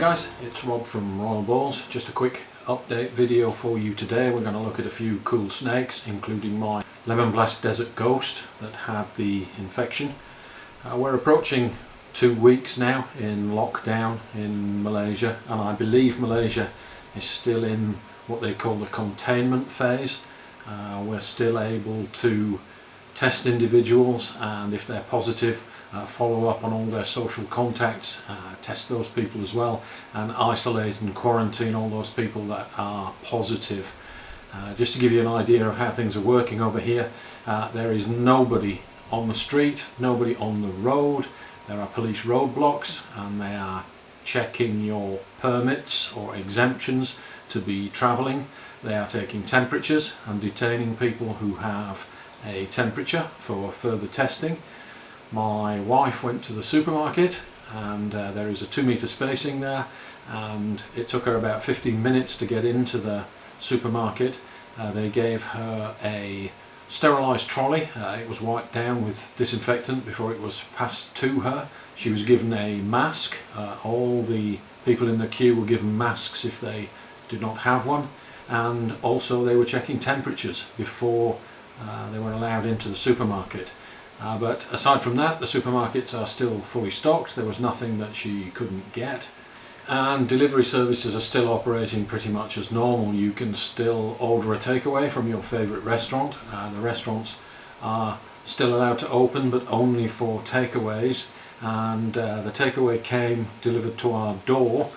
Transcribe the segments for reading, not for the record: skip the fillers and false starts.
guys, it's Rob from Royal Balls. Just a quick update video for you today. We're going to look at a few cool snakes, including my Lemon Blast Desert Ghost that had the infection. We're approaching 2 weeks now in lockdown in Malaysia, and I believe Malaysia is still in what they call the containment phase. We're still able to test individuals, and if they're positive, follow up on all their social contacts, test those people as well, and isolate and quarantine all those people that are positive. Just to give you an idea of how things are working over here, there is nobody on the street, nobody on the road. There are police roadblocks, and they are checking your permits or exemptions to be travelling. They are taking temperatures and detaining people who have a temperature for further testing. My wife went to the supermarket, and there is a 2-meter spacing there, and it took her about 15 minutes to get into the supermarket. They gave her a sterilised trolley. It was wiped down with disinfectant before it was passed to her. She was given a mask. All the people in the queue were given masks if they did not have one, and also they were checking temperatures before they were allowed into the supermarket. But aside from that, the supermarkets are still fully stocked. There was nothing that she couldn't get, and delivery services are still operating pretty much as normal. You can still order a takeaway from your favourite restaurant. The restaurants are still allowed to open, but only for takeaways, and the takeaway came delivered to our door.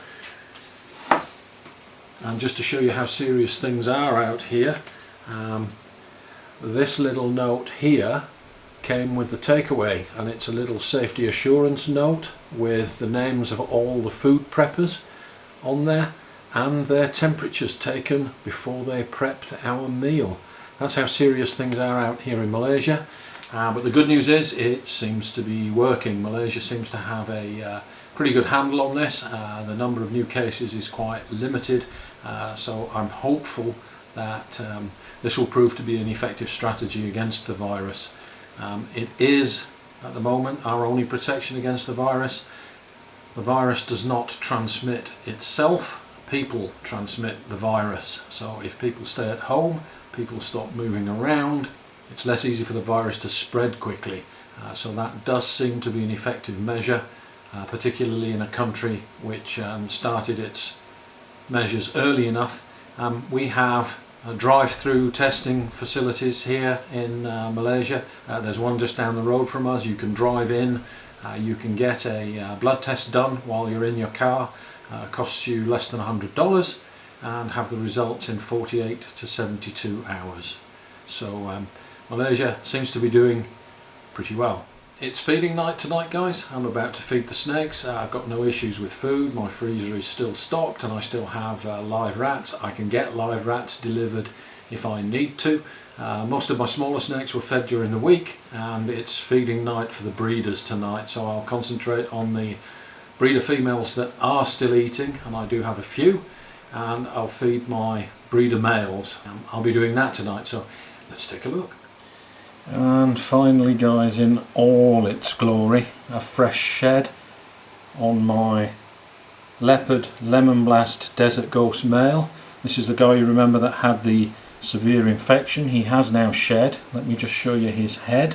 And just to show you how serious things are out here, this little note here came with the takeaway, and it's a little safety assurance note with the names of all the food preppers on there and their temperatures taken before they prepped our meal. That's how serious things are out here in Malaysia. But the good news is it seems to be working. Malaysia seems to have a pretty good handle on this. The number of new cases is quite limited, so I'm hopeful that this will prove to be an effective strategy against the virus. It is, at the moment, our only protection against the virus. The virus does not transmit itself. People transmit the virus. So if people stay at home, people stop moving around, it's less easy for the virus to spread quickly. So that does seem to be an effective measure, particularly in a country which started its measures early enough. We have drive-through testing facilities here in Malaysia. There's one just down the road from us. You can drive in, you can get a blood test done while you're in your car. Costs you less than $100, and have the results in 48 to 72 hours. So Malaysia seems to be doing pretty well. It's feeding night tonight, guys. I'm about to feed the snakes. I've got no issues with food. My freezer is still stocked, and I still have live rats. I can get live rats delivered if I need to. Most of my smaller snakes were fed during the week, and it's feeding night for the breeders tonight, so I'll concentrate on the breeder females that are still eating, and I do have a few, and I'll feed my breeder males. I'll be doing that tonight, so let's take a look. And finally, guys, in all its glory, a fresh shed on my Leopard Lemon Blast Desert Ghost male. This is the guy, you remember, that had the severe infection. He has now shed. Let me just show you his head.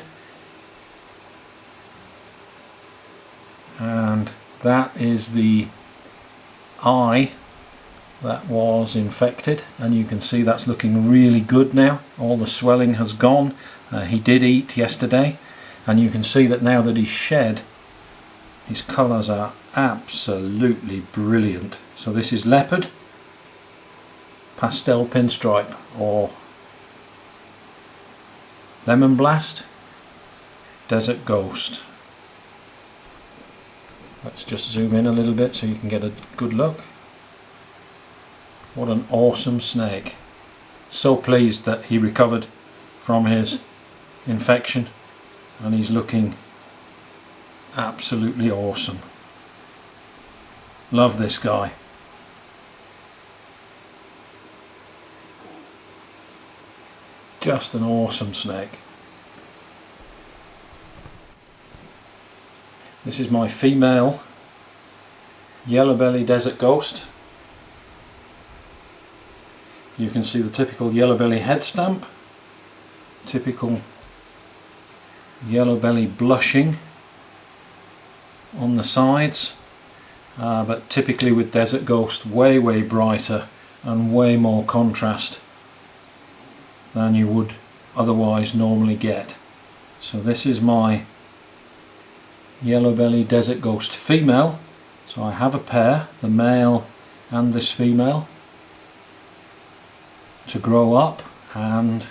And that is the eye that was infected, and you can see that's looking really good now. All the swelling has gone. He did eat yesterday, and you can see that now that he's shed, his colours are absolutely brilliant. So this is Leopard Pastel Pinstripe, or Lemon Blast Desert Ghost. Let's just zoom in a little bit so you can get a good look. What an awesome snake. So pleased that he recovered from his infection, and he's looking absolutely awesome. Love this guy. Just an awesome snake. This is my female yellow belly desert ghost. You can see the typical yellow belly head stamp, typical yellow belly blushing on the sides, but typically with desert ghost way brighter and way more contrast than you would otherwise normally get. So this is my yellow belly desert ghost female. So I have a pair, the male and this female, to grow up and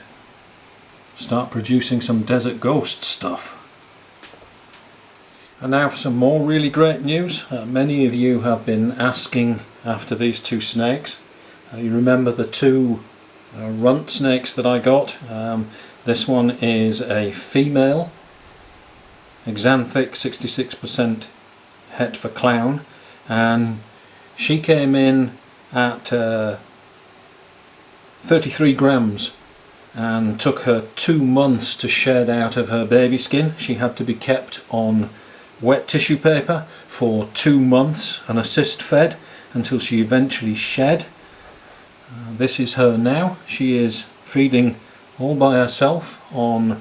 start producing some desert ghost stuff. And now for some more really great news. Many of you have been asking after these two snakes. You remember the two runt snakes that I got. This one is a female, Xanthic 66% het for clown, and she came in at 33 grams and took her 2 months to shed out of her baby skin. She had to be kept on wet tissue paper for 2 months and assist fed until she eventually shed. This is her now. She is feeding all by herself on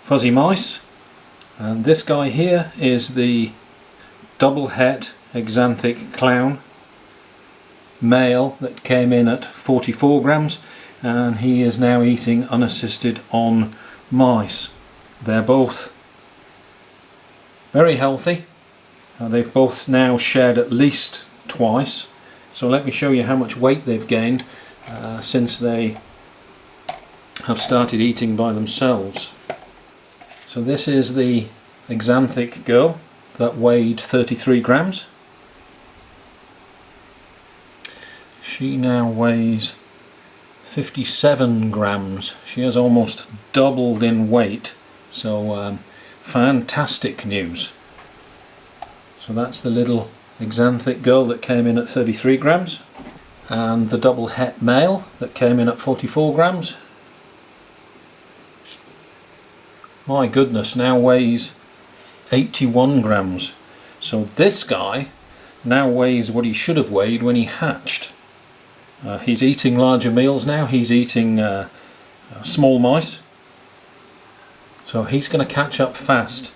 fuzzy mice, and this guy here is the double het Xanthic clown male that came in at 44 grams, and he is now eating unassisted on mice. They're both very healthy. They've both now shed at least twice, so let me show you how much weight they've gained since they have started eating by themselves. So this is the Xanthic girl that weighed 33 grams. She now weighs 57 grams. She has almost doubled in weight, so fantastic news. So that's the little Xanthic girl that came in at 33 grams, and the double het male that came in at 44 grams. My goodness, now weighs 81 grams. So this guy now weighs what he should have weighed when he hatched. He's eating larger meals now. He's eating small mice, so he's going to catch up fast.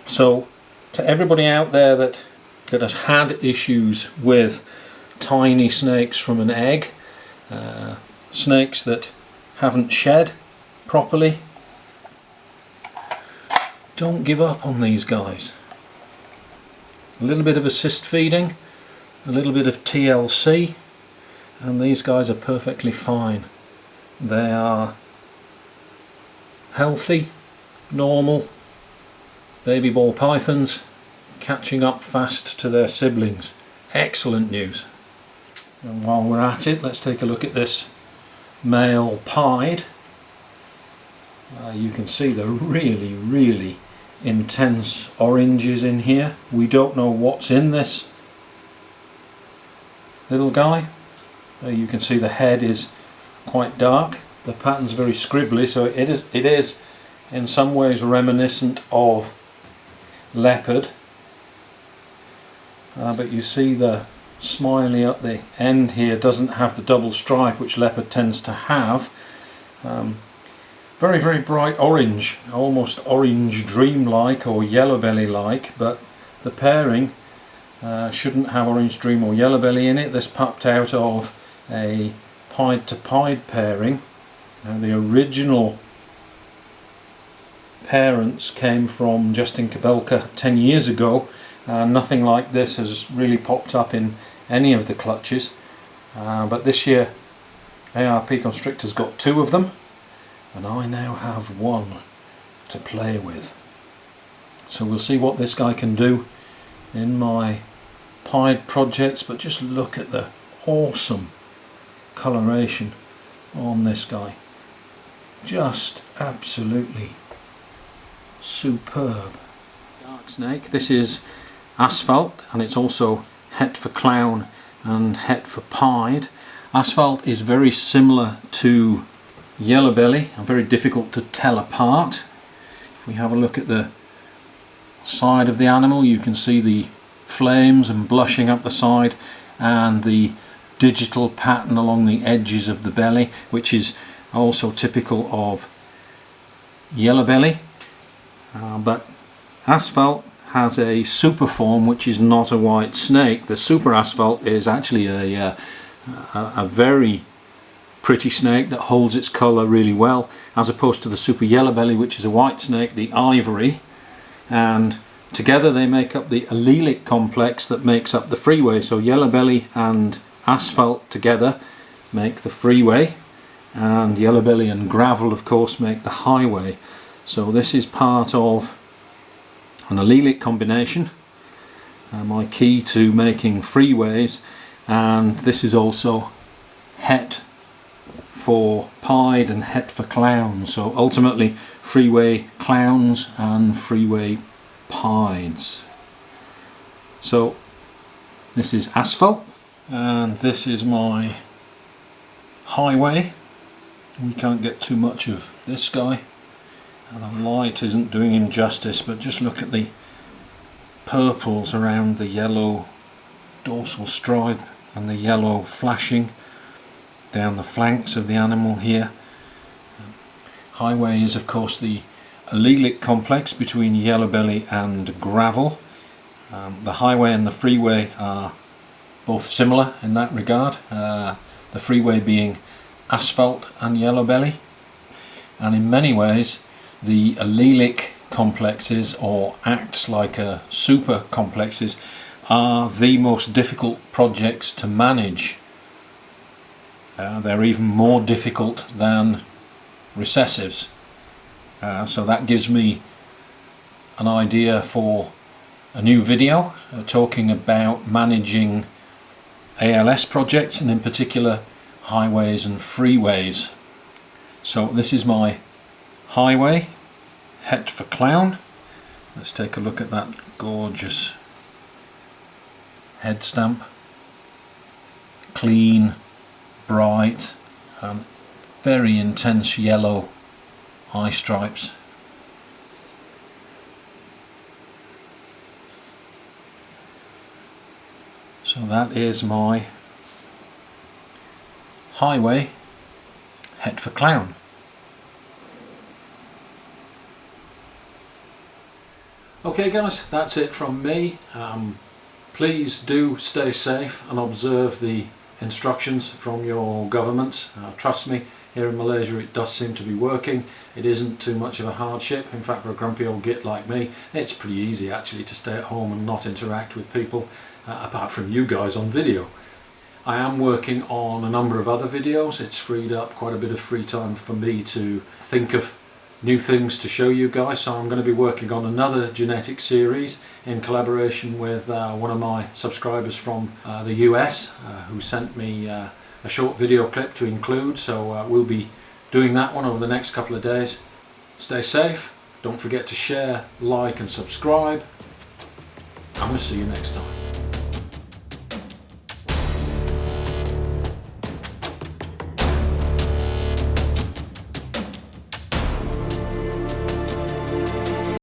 So to everybody out there that has had issues with tiny snakes from an egg, snakes that haven't shed properly, don't give up on these guys. A little bit of assist feeding, a little bit of TLC, and these guys are perfectly fine. They are healthy, normal baby ball pythons catching up fast to their siblings. Excellent news. And while we're at it, let's take a look at this male pied. You can see the really intense oranges in here. We don't know what's in this little guy. You can see the head is quite dark, the pattern's very scribbly, so it is in some ways reminiscent of Leopard, but you see the smiley at the end here doesn't have the double stripe which Leopard tends to have. Very bright orange, almost orange dream-like or yellow belly-like, but the pairing shouldn't have orange dream or yellow belly in it. This popped out of a pied to pied pairing. The original parents came from Justin Kabelka 10 years ago. Nothing like this has really popped up in any of the clutches, but this year ARP Constrictor's got 2 of them, and I now have 1 to play with. So we'll see what this guy can do in my pied projects, but just look at the awesome coloration on this guy. Just absolutely superb. Dark snake. This is Asphalt, and it's also het for clown and het for pied. Asphalt is very similar to yellow belly and very difficult to tell apart. If we have a look at the side of the animal, you can see the flames and blushing up the side, and the digital pattern along the edges of the belly, which is also typical of yellow belly. But Asphalt has a super form which is not a white snake. The super Asphalt is actually a very pretty snake that holds its colour really well, as opposed to the super yellow belly, which is a white snake, the ivory, and together they make up the allelic complex that makes up the freeway. So yellow belly and Asphalt together make the freeway, and yellow belly and gravel of course make the highway. So this is part of an allelic combination, my key to making freeways, and this is also het for pied and het for clown. So ultimately freeway clowns and freeway pieds. So this is Asphalt, and this is my highway. We can't get too much of this guy, and the light isn't doing him justice, but just look at the purples around the yellow dorsal stripe and the yellow flashing down the flanks of the animal here. Highway is of course the allelic complex between yellow belly and gravel. The highway and the freeway are both similar in that regard, the freeway being Asphalt and yellow belly, and in many ways the allelic complexes, or acts like a super complexes, are the most difficult projects to manage. They're even more difficult than recessives. So that gives me an idea for a new video talking about managing ALS projects, and in particular highways and freeways. So this is my highway, het for clown. Let's take a look at that gorgeous head stamp. Clean, bright, very intense yellow eye stripes. So that is my highway, het for clown. Okay guys, that's it from me. Please do stay safe and observe the instructions from your governments. Trust me, here in Malaysia it does seem to be working. It isn't too much of a hardship. In fact, for a grumpy old git like me, it's pretty easy actually to stay at home and not interact with people, apart from you guys on video. I am working on a number of other videos. It's freed up quite a bit of free time for me to think of new things to show you guys, so I'm going to be working on another genetic series in collaboration with one of my subscribers from the US, who sent me a short video clip to include. So we'll be doing that one over the next couple of days. Stay safe, don't forget to share, like and subscribe, and we'll see you next time.